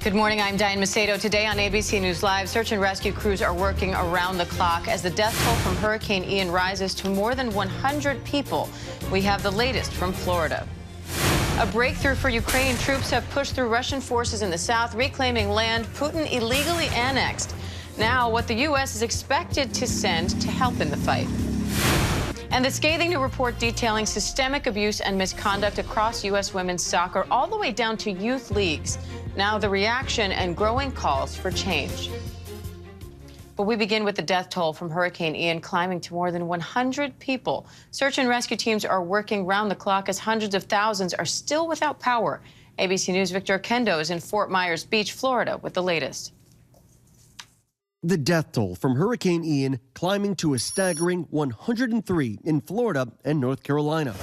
Good morning, I'm Diane Macedo. Today on ABC News Live, search and rescue crews are working around the clock as the death toll from Hurricane Ian rises to more than 100 people. We have the latest from Florida. A breakthrough for Ukraine. Troops have pushed through Russian forces in the south, reclaiming land Putin illegally annexed. Now, what the U.S. is expected to send to help in the fight. And the scathing new report detailing systemic abuse and misconduct across U.S. women's soccer, all the way down to youth leagues. Now the reaction and growing calls for change. But we begin with the death toll from Hurricane Ian climbing to more than 100 people. Search and rescue teams are working round the clock as hundreds of thousands are still without power. ABC News' Victor Kendo is in Fort Myers Beach, Florida, with the latest. The death toll from Hurricane Ian climbing to a staggering 103 in Florida and North Carolina.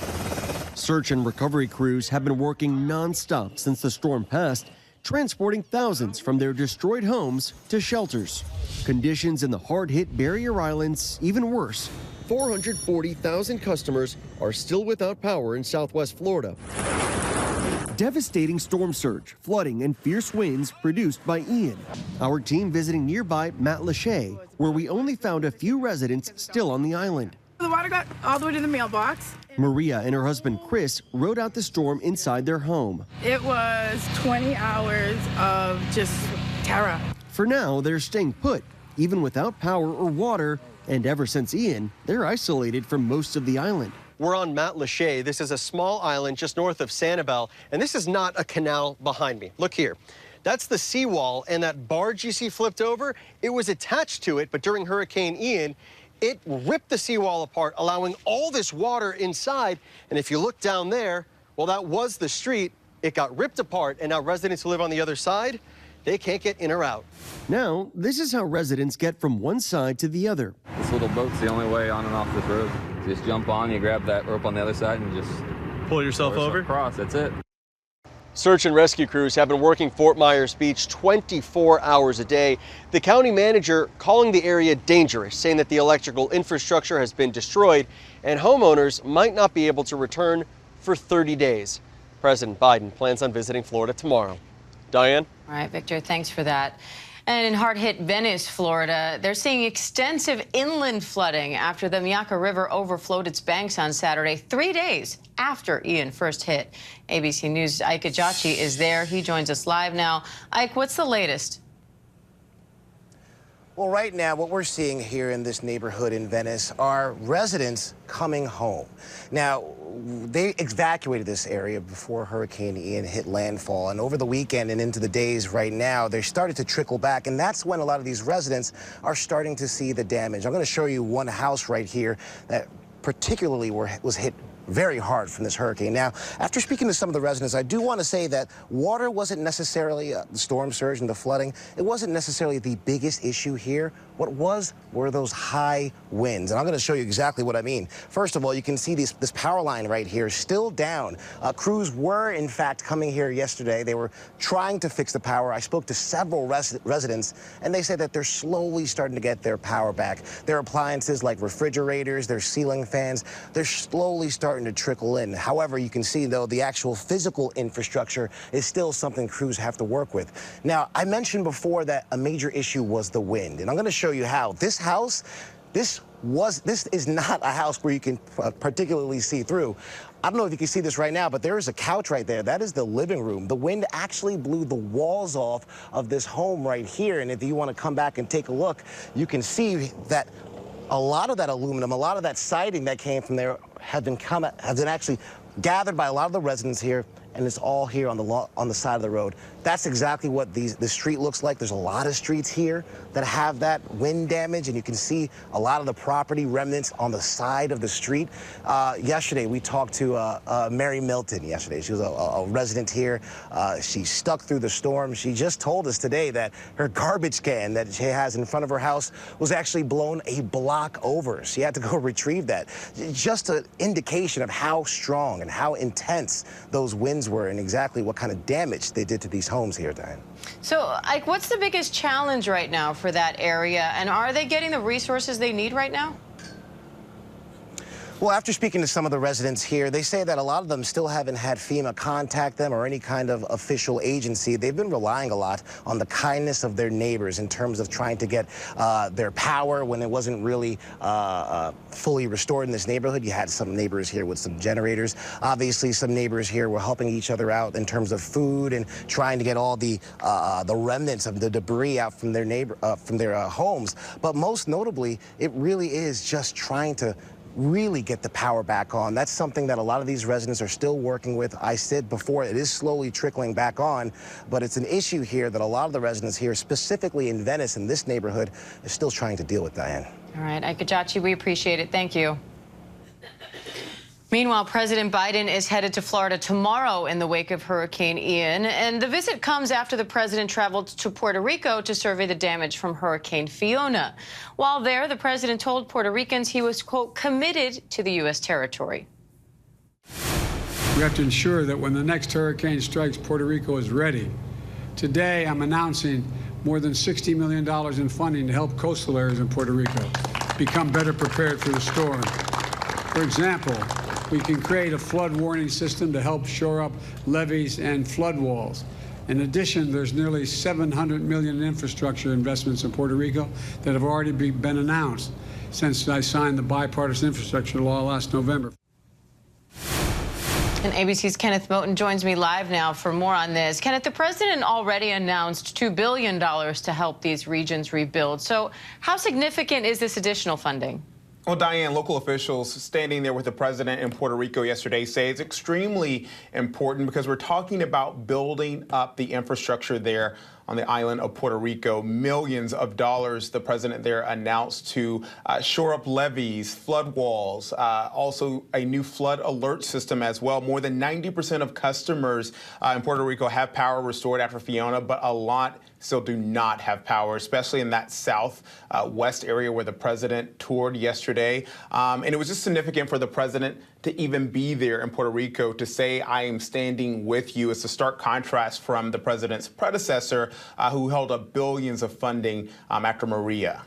Search and recovery crews have been working nonstop since the storm passed, transporting thousands from their destroyed homes to shelters. Conditions in the hard-hit barrier islands even worse. 440,000 customers are still without power in southwest Florida. Devastating storm surge, flooding, and fierce winds produced by Ian. Our team visiting nearby Matlacha, where we only found a few residents still on the island. The water got all the way to the mailbox. Maria and her husband Chris rode out the storm inside their home. It was 20 hours of just terror. For now, they're staying put, even without power or water, and ever since Ian, they're isolated from most of the island. We're on Matlacha. This is a small island just north of Sanibel, and this is not a canal behind me. Look here. That's the seawall, and that barge you see flipped over, it was attached to it, but during Hurricane Ian, it ripped the seawall apart, allowing all this water inside. And if you look down there, well, that was the street. It got ripped apart, and now residents who live on the other side, they can't get in or out. Now, this is how residents get from one side to the other. This little boat's the only way on and off this road. Just jump on, you grab that rope on the other side and just Pull yourself over? Across, that's it. Search and rescue crews have been working Fort Myers Beach 24 hours a day. The county manager calling the area dangerous, saying that the electrical infrastructure has been destroyed and homeowners might not be able to return for 30 days. President Biden plans on visiting Florida tomorrow. Diane? All right, Victor, thanks for that. And in hard-hit Venice, Florida, they're seeing extensive inland flooding after the Miaca River overflowed its banks on Saturday, 3 days after Ian first hit. ABC News' Ike Ajachi is there. He joins us live now. Ike, what's the latest? Well, right now, what we're seeing here in this neighborhood in Venice are residents coming home. Now, they evacuated this area before Hurricane Ian hit landfall, and over the weekend and into the days right now, they started to trickle back, and that's when a lot of these residents are starting to see the damage. I'm going to show you one house right here that particularly was hit very hard from this hurricane. Now, after speaking to some of the residents, I do want to say that water wasn't necessarily the storm surge and the flooding. It wasn't necessarily the biggest issue here. What were those high winds. And I'm going to show you exactly what I mean. First of all, you can see this power line right here still down. Crews were, in fact, coming here yesterday. They were trying to fix the power. I spoke to several residents, and they said that they're slowly starting to get their power back. Their appliances like refrigerators, their ceiling fans, they're slowly starting to trickle in. However, you can see, though, the actual physical infrastructure is still something crews have to work with. Now, I mentioned before that a major issue was the wind, and I'm going to show you how. This house, this is not a house where you can particularly see through. I don't know if you can see this right now, but there is a couch right there. That is the living room. The wind actually blew the walls off of this home right here, and if you want to come back and take a look, you can see that a lot of that aluminum, a lot of that siding that came from there has been actually gathered by a lot of the residents here, and it's all here on the side of the road. That's exactly what the street looks like. There's a lot of streets here that have that wind damage, and you can see a lot of the property remnants on the side of the street. Yesterday, we talked to Mary Milton yesterday. She was a resident here. She stuck through the storm. She just told us today that her garbage can that she has in front of her house was actually blown a block over. She had to go retrieve that. Just an indication of how strong and how intense those winds were and exactly what kind of damage they did to these homes here, Diane. So, Ike, what's the biggest challenge right now for that area, and are they getting the resources they need right now? Well, after speaking to some of the residents here, they say that a lot of them still haven't had FEMA contact them or any kind of official agency. They've been relying a lot on the kindness of their neighbors in terms of trying to get their power when it wasn't really fully restored in this neighborhood. You had some neighbors here with some generators. Obviously, some neighbors here were helping each other out in terms of food and trying to get all the remnants of the debris out from their homes. But most notably, it really is just trying to really get the power back on. That's something that a lot of these residents are still working with. I said before, it is slowly trickling back on, but it's an issue here that a lot of the residents here, specifically in Venice, in this neighborhood, are still trying to deal with, Diane. All right, Ike Kajachi, we appreciate it. Thank you. Meanwhile, President Biden is headed to Florida tomorrow in the wake of Hurricane Ian, and the visit comes after the president traveled to Puerto Rico to survey the damage from Hurricane Fiona. While there, the president told Puerto Ricans he was, quote, committed to the U.S. territory. We have to ensure that when the next hurricane strikes, Puerto Rico is ready. Today, I'm announcing more than $60 million in funding to help coastal areas in Puerto Rico become better prepared for the storm. For example, we can create a flood warning system to help shore up levees and flood walls. In addition, there's nearly $700 million in infrastructure investments in Puerto Rico that have already been announced since I signed the bipartisan infrastructure law last November. And ABC's Kenneth Moten joins me live now for more on this. Kenneth, the president already announced $2 billion to help these regions rebuild. So how significant is this additional funding? Well, Diane, local officials standing there with the president in Puerto Rico yesterday say it's extremely important because we're talking about building up the infrastructure there on the island of Puerto Rico. Millions of dollars the president there announced to shore up levees, flood walls, also a new flood alert system as well. More than 90% of customers in Puerto Rico have power restored after Fiona, but a lot still do not have power, especially in that southwest area where the president toured yesterday. And it was just significant for the president to even be there in Puerto Rico to say, I am standing with you. It's a stark contrast from the president's predecessor, who held up billions of funding after Maria.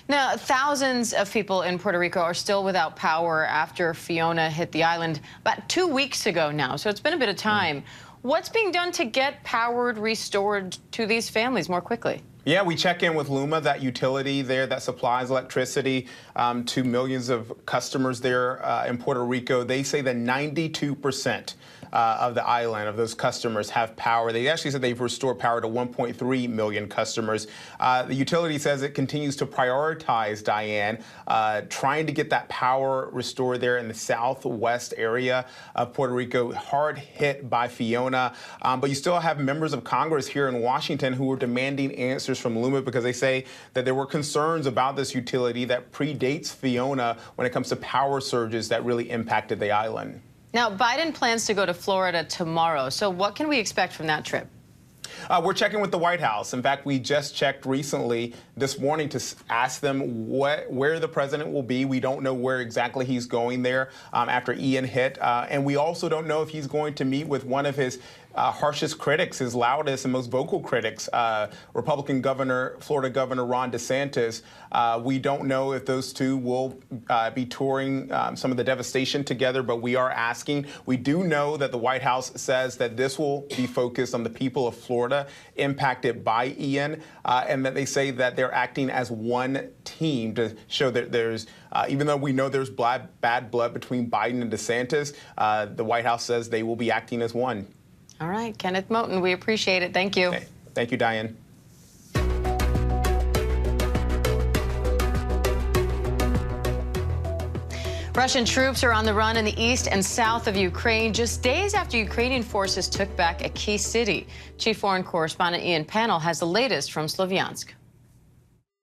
Now, thousands of people in Puerto Rico are still without power after Fiona hit the island about 2 weeks ago now, so it's been a bit of time. What's being done to get power restored to these families more quickly? Yeah, we check in with Luma, that utility there that supplies electricity to millions of customers there in Puerto Rico. They say that 92% of the island, of those customers, have power. They actually said they've restored power to 1.3 million customers. The utility says it continues to prioritize, Diane, trying to get that power restored there in the southwest area of Puerto Rico, hard hit by Fiona. But you still have members of Congress here in Washington who are demanding answers from Luma because they say that there were concerns about this utility that predates Fiona when it comes to power surges that really impacted the island. Now, Biden plans to go to Florida tomorrow. So what can we expect from that trip? We're checking with the White House. In fact, we just checked recently this morning to ask them where the president will be. We don't know where exactly he's going there after Ian hit. And we also don't know if he's going to meet with one of his harshest critics, his loudest and most vocal critics, Republican governor, Florida Governor Ron DeSantis. We don't know if those two will be touring some of the devastation together, but we are asking. We do know that the White House says that this will be focused on the people of Florida impacted by Ian, and that they say that they're acting as one team to show that there's, even though we know there's bad blood between Biden and DeSantis, the White House says they will be acting as one. All right, Kenneth Moten, we appreciate it. Thank you. Okay. Thank you, Diane. Russian troops are on the run in the east and south of Ukraine just days after Ukrainian forces took back a key city. Chief Foreign Correspondent Ian Pannell has the latest from Slavyansk.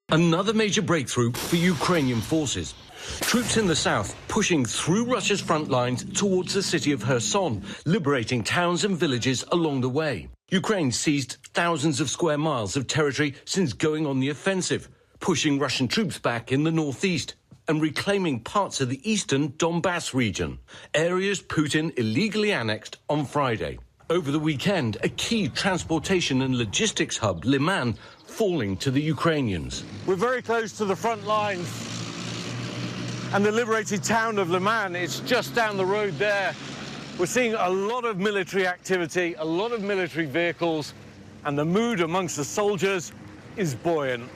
Another major breakthrough for Ukrainian forces. Troops in the south pushing through Russia's front lines towards the city of Kherson, liberating towns and villages along the way. Ukraine seized thousands of square miles of territory since going on the offensive, pushing Russian troops back in the northeast and reclaiming parts of the eastern Donbass region, areas Putin illegally annexed on Friday. Over the weekend, a key transportation and logistics hub, Liman, falling to the Ukrainians. We're very close to the front lines and the liberated town of Le Mans. It's just down the road there. We're seeing a lot of military activity, a lot of military vehicles, and the mood amongst the soldiers is buoyant.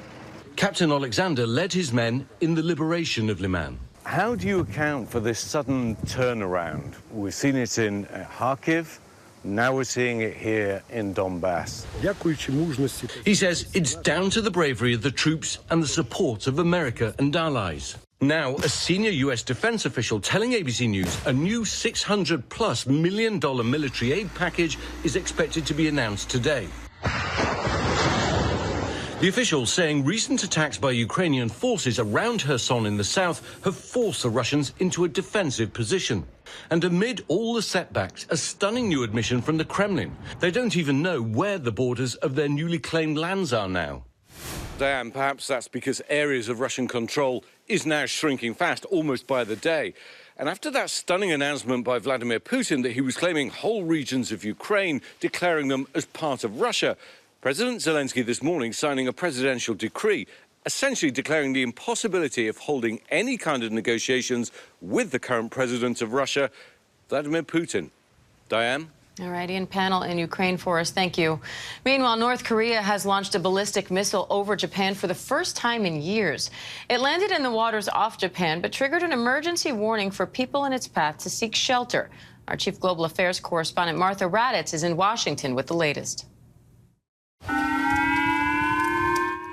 Captain Alexander led his men in the liberation of Le Mans. How do you account for this sudden turnaround? We've seen it in Kharkiv, now we're seeing it here in Donbass. He says it's down to the bravery of the troops and the support of America and allies. Now, a senior U.S. defense official telling ABC News a new $600+ million military aid package is expected to be announced today. The official saying recent attacks by Ukrainian forces around Kherson in the south have forced the Russians into a defensive position. And amid all the setbacks, a stunning new admission from the Kremlin. They don't even know where the borders of their newly claimed lands are now. Diane, perhaps that's because areas of Russian control is now shrinking fast, almost by the day. And after that stunning announcement by Vladimir Putin that he was claiming whole regions of Ukraine, declaring them as part of Russia, President Zelensky this morning signing a presidential decree, essentially declaring the impossibility of holding any kind of negotiations with the current president of Russia, Vladimir Putin. Diane? All right, Ian Panel in Ukraine for us. Thank you. Meanwhile, North Korea has launched a ballistic missile over Japan for the first time in years. It landed in the waters off Japan, but triggered an emergency warning for people in its path to seek shelter. Our chief global affairs correspondent Martha Raddatz is in Washington with the latest.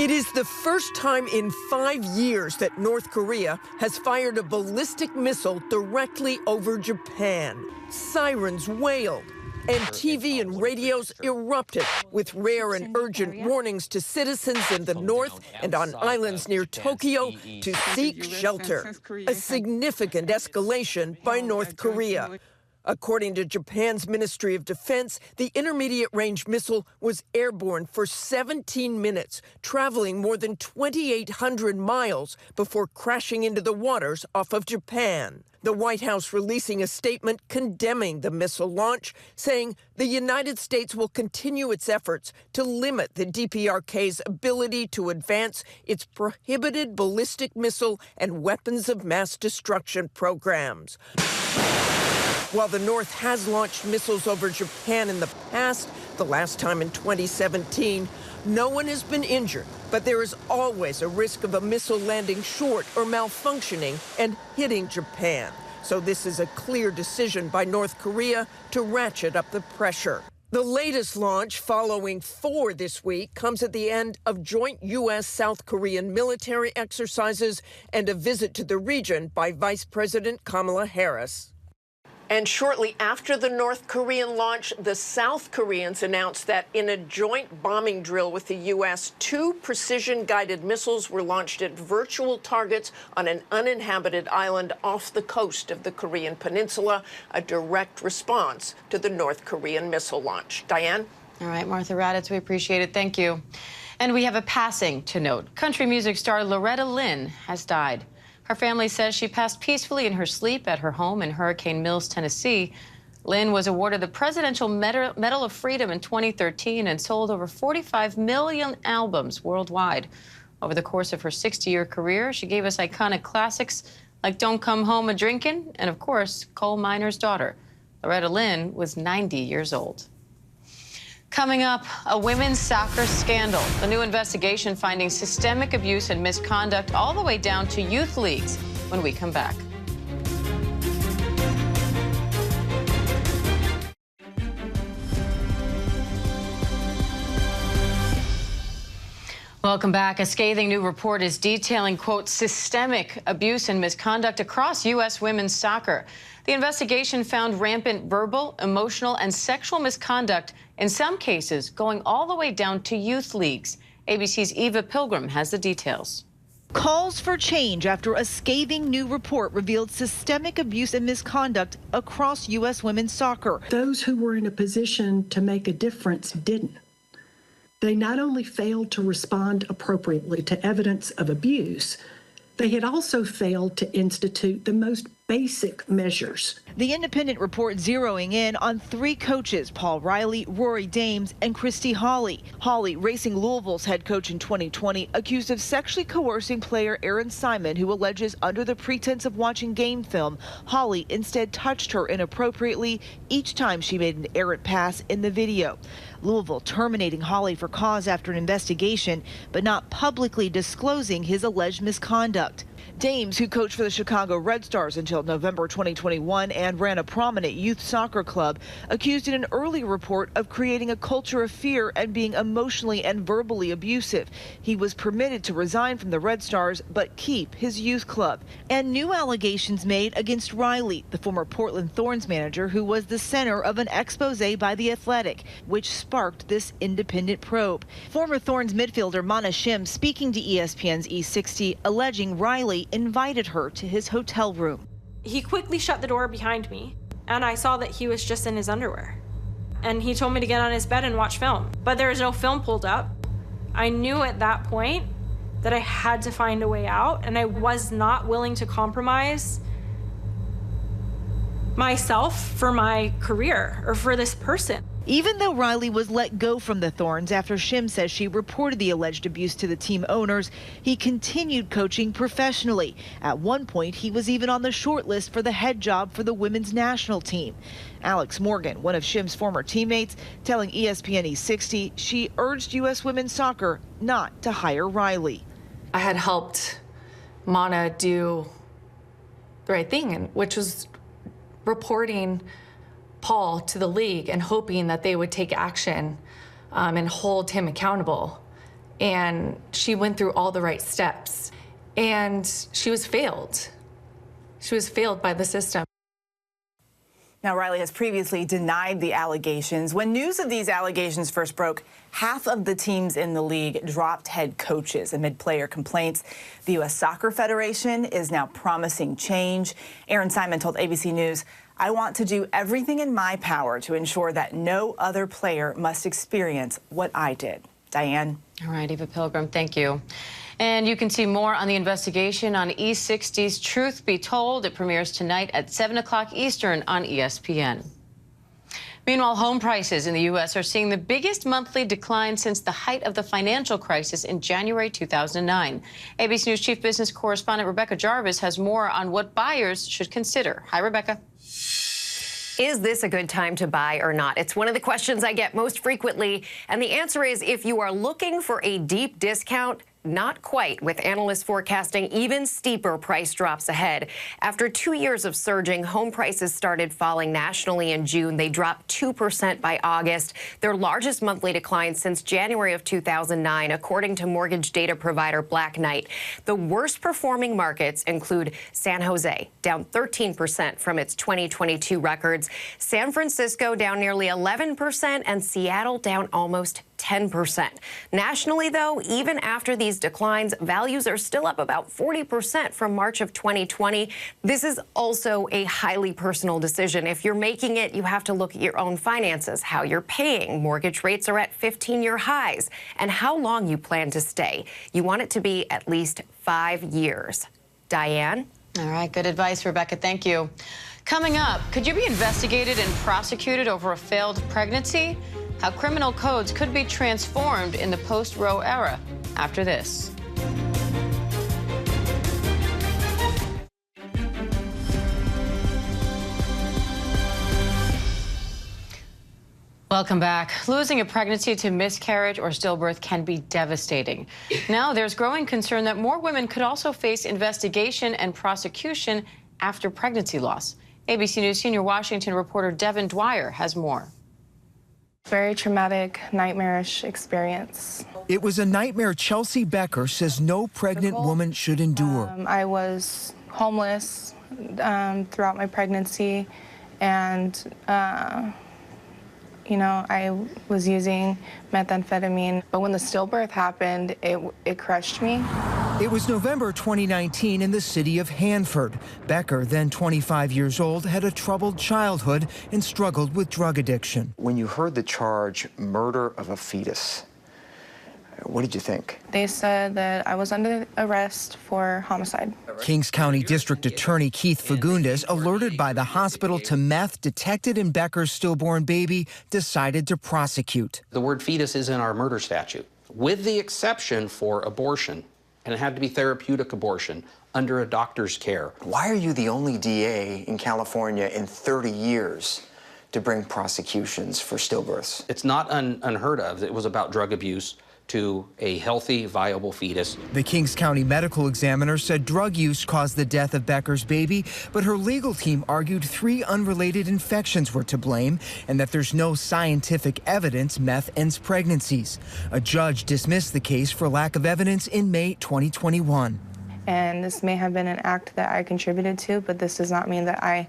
It is the first time in 5 years that North Korea has fired a ballistic missile directly over Japan. Sirens wailed, and TV and radios erupted with rare and urgent warnings to citizens in the north and on islands near Tokyo to seek shelter. A significant escalation by North Korea. According to Japan's Ministry of Defense, the intermediate-range missile was airborne for 17 minutes, traveling more than 2,800 miles before crashing into the waters off of Japan. The White House releasing a statement condemning the missile launch, saying the United States will continue its efforts to limit the DPRK's ability to advance its prohibited ballistic missile and weapons of mass destruction programs. While the North has launched missiles over Japan in the past, the last time in 2017, no one has been injured, but there is always a risk of a missile landing short or malfunctioning and hitting Japan. So this is a clear decision by North Korea to ratchet up the pressure. The latest launch, following 4 this week, comes at the end of joint U.S.-South Korean military exercises and a visit to the region by Vice President Kamala Harris. And shortly after the North Korean launch, the South Koreans announced that in a joint bombing drill with the U.S., 2 precision-guided missiles were launched at virtual targets on an uninhabited island off the coast of the Korean peninsula, a direct response to the North Korean missile launch. Diane? All right, Martha Raddatz, we appreciate it. Thank you. And we have a passing to note. Country music star Loretta Lynn has died. Her family says she passed peacefully in her sleep at her home in Hurricane Mills, Tennessee. Lynn was awarded the Presidential Medal of Freedom in 2013 and sold over 45 million albums worldwide. Over the course of her 60-year career, she gave us iconic classics like Don't Come Home A-Drinkin' and, of course, Coal Miner's Daughter. Loretta Lynn was 90 years old. Coming up, a women's soccer scandal. The new investigation finding systemic abuse and misconduct all the way down to youth leagues when we come back. Welcome back. A scathing new report is detailing, quote, systemic abuse and misconduct across U.S. women's soccer. The investigation found rampant verbal, emotional, and sexual misconduct, in some cases going all the way down to youth leagues. ABC's Eva Pilgrim has the details. Calls for change after a scathing new report revealed systemic abuse and misconduct across U.S. women's soccer. Those who were in a position to make a difference didn't. They not only failed to respond appropriately to evidence of abuse, they had also failed to institute the most basic measures. The independent report zeroing in on 3 coaches, Paul Riley, Rory Dames, and Christy Hawley. Hawley, racing Louisville's head coach in 2020, accused of sexually coercing player Aaron Simon, who alleges under the pretense of watching game film, Hawley instead touched her inappropriately each time she made an errant pass in the video. Louisville terminating Hawley for cause after an investigation, but not publicly disclosing his alleged misconduct. Dames, who coached for the Chicago Red Stars until November 2021 and ran a prominent youth soccer club, accused in an early report of creating a culture of fear and being emotionally and verbally abusive. He was permitted to resign from the Red Stars but keep his youth club. And new allegations made against Riley, the former Portland Thorns manager who was the center of an expose by The Athletic, which sparked this independent probe. Former Thorns midfielder Mana Shim speaking to ESPN's E60, alleging Riley invited her to his hotel room. He quickly shut the door behind me, and I saw that he was just in his underwear. And he told me to get on his bed and watch film, but there was no film pulled up. I knew at that point that I had to find a way out, and I was not willing to compromise myself for my career or for this person. Even though Riley was let go from the Thorns after Shim says she reported the alleged abuse to the team owners, he continued coaching professionally. At one point, he was even on the short list for the head job for the women's national team. Alex Morgan, one of Shim's former teammates, telling ESPN E60 she urged U.S. women's soccer not to hire Riley. I had helped Mana do the right thing, which was reporting Paul to the league and hoping that they would take action and hold him accountable. And she went through all the right steps, and she was failed. She was failed by the system. Now, Riley has previously denied the allegations. When news of these allegations first broke, half of the teams in the league dropped head coaches amid player complaints. The U.S. Soccer Federation is now promising change. Aaron Simon told ABC News, "I want to do everything in my power to ensure that no other player must experience what I did." Diane. All right, Eva Pilgrim, thank you. And you can see more on the investigation on E60's Truth Be Told. It premieres tonight at 7 o'clock Eastern on ESPN. Meanwhile, home prices in the U.S. are seeing the biggest monthly decline since the height of the financial crisis in January 2009. ABC News Chief Business Correspondent Rebecca Jarvis has more on what buyers should consider. Hi, Rebecca. Is this a good time to buy or not? It's one of the questions I get most frequently, and the answer is if you are looking for a deep discount, not quite, with analysts forecasting even steeper price drops ahead. After 2 years of surging, home prices started falling nationally in June. They dropped 2% by August, their largest monthly decline since January of 2009, according to mortgage data provider Black Knight. The worst performing markets include San Jose, down 13% from its 2022 records, San Francisco down nearly 11%, and Seattle down almost 10%. Nationally, though, even after these declines, values are still up about 40% from March of 2020. This is also a highly personal decision. If you're making it, you have to look at your own finances, how you're paying. Mortgage rates are at 15-year highs, and how long you plan to stay. You want it to be at least 5 years. Diane? All right, good advice, Rebecca. Thank you. Coming up, could you be investigated and prosecuted over a failed pregnancy? How criminal codes could be transformed in the post-Roe era. After this. Welcome back. Losing a pregnancy to miscarriage or stillbirth can be devastating. Now there's growing concern that more women could also face investigation and prosecution after pregnancy loss. ABC News senior Washington reporter Devin Dwyer has more. Very traumatic, nightmarish experience. It was a nightmare Chelsea Becker says no pregnant woman should endure. I was homeless throughout my pregnancy, and I was using methamphetamine. But when the stillbirth happened, it crushed me. It was November 2019 in the city of Hanford. Becker, then 25 years old, had a troubled childhood and struggled with drug addiction. When you heard the charge, murder of a fetus, What did you think? They said that I was under arrest for homicide. Kings County District Attorney Keith Fagundes, alerted by the hospital to meth detected in Becker's stillborn baby, decided to prosecute. The word fetus is in our murder statute, with the exception for abortion, and it had to be therapeutic abortion under a doctor's care. Why are you the only DA in California in 30 years to bring prosecutions for stillbirths? It's not unheard of. It was about drug abuse to a healthy, viable fetus. The Kings County medical examiner said drug use caused the death of Becker's baby, but her legal team argued 3 unrelated infections were to blame and that there's no scientific evidence meth ends pregnancies. A judge dismissed the case for lack of evidence in May 2021. And this may have been an act that I contributed to, but this does not mean that I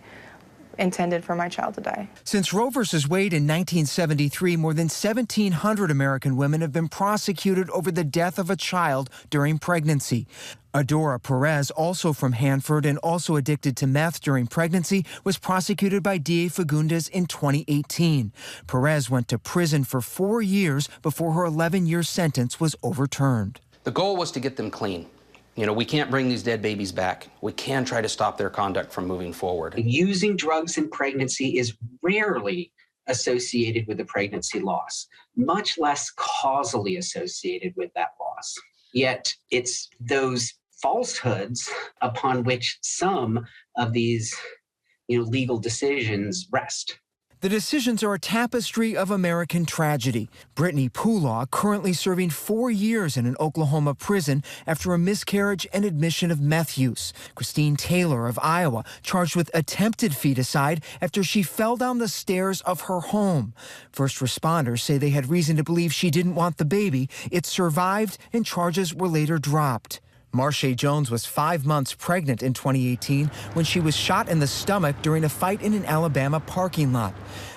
intended for my child to die. Since Roe v. Wade in 1973, more than 1,700 American women have been prosecuted over the death of a child during pregnancy. Adora Perez, also from Hanford and also addicted to meth during pregnancy, was prosecuted by DA Fagundes in 2018. Perez went to prison for 4 years before her 11-year sentence was overturned. The goal was to get them clean. You know, we can't bring these dead babies back. We can try to stop their conduct from moving forward. Using drugs in pregnancy is rarely associated with a pregnancy loss, much less causally associated with that loss. Yet it's those falsehoods upon which some of these, legal decisions rest. The decisions are a tapestry of American tragedy. Brittany Poolaw currently serving 4 years in an Oklahoma prison after a miscarriage and admission of meth use. Christine Taylor of Iowa charged with attempted feticide after she fell down the stairs of her home. First responders say they had reason to believe she didn't want the baby. It survived and charges were later dropped. Marsha Jones was 5 months pregnant in 2018 when she was shot in the stomach during a fight in an Alabama parking lot.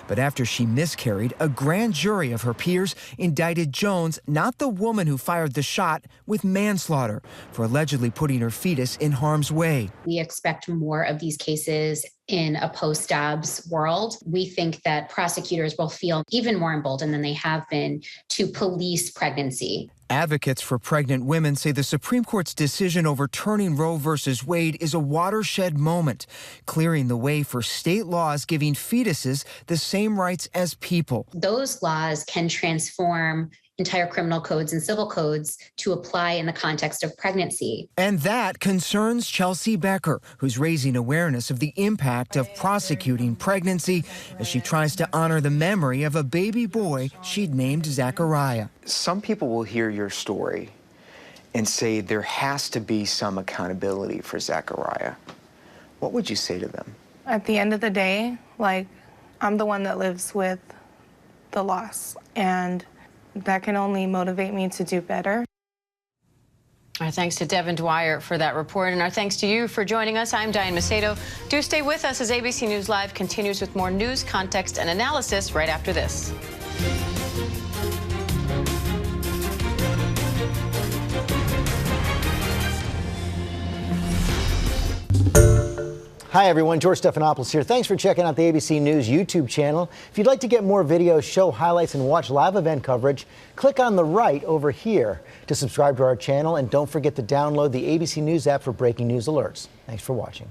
But after she miscarried, a grand jury of her peers indicted Jones, not the woman who fired the shot, with manslaughter for allegedly putting her fetus in harm's way. We expect more of these cases in a post-Dobbs world. We think that prosecutors will feel even more emboldened than they have been to police pregnancy. Advocates for pregnant women say the Supreme Court's decision overturning Roe v. Wade is a watershed moment, clearing the way for state laws giving fetuses the same rights as people. Those laws can transform entire criminal codes and civil codes to apply in the context of pregnancy. And that concerns Chelsea Becker, who's raising awareness of the impact of prosecuting pregnancy as she tries to honor the memory of a baby boy she'd named Zachariah. Some people will hear your story and say there has to be some accountability for Zachariah. What would you say to them? At the end of the day, I'm the one that lives with the loss, and that can only motivate me to do better. Our thanks to Devin Dwyer for that report, and our thanks to you for joining us. I'm Diane Macedo. Do stay with us as ABC News Live continues with more news, context, and analysis right after this. Hi everyone, George Stephanopoulos here. Thanks for checking out the ABC News YouTube channel. If you'd like to get more videos, show highlights, and watch live event coverage, click on the right over here to subscribe to our channel, and don't forget to download the ABC News app for breaking news alerts. Thanks for watching.